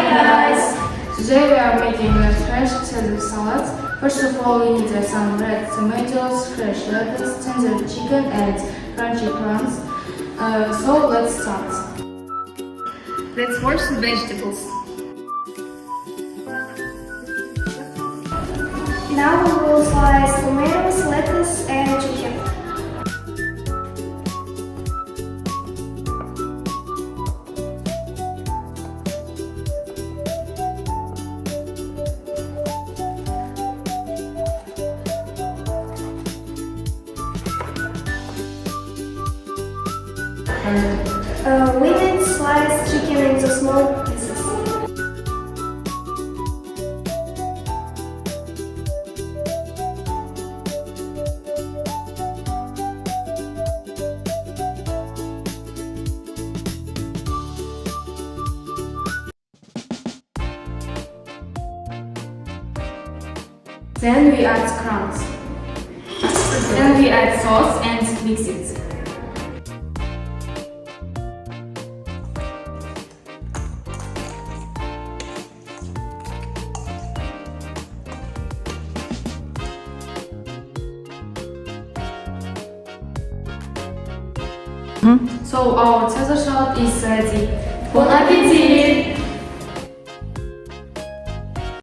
Hi guys! Today we are making a fresh Caesar salad. First of all, we need some red tomatoes, fresh lettuce, tender chicken and crunchy prawns. So let's start. Let's wash the vegetables. Now we will slice tomatoes, lettuce and chicken. We need sliced chicken into small pieces. Then we add crumbs. Then we add sauce and mix it. So our Caesar salad is ready. Bon appetit!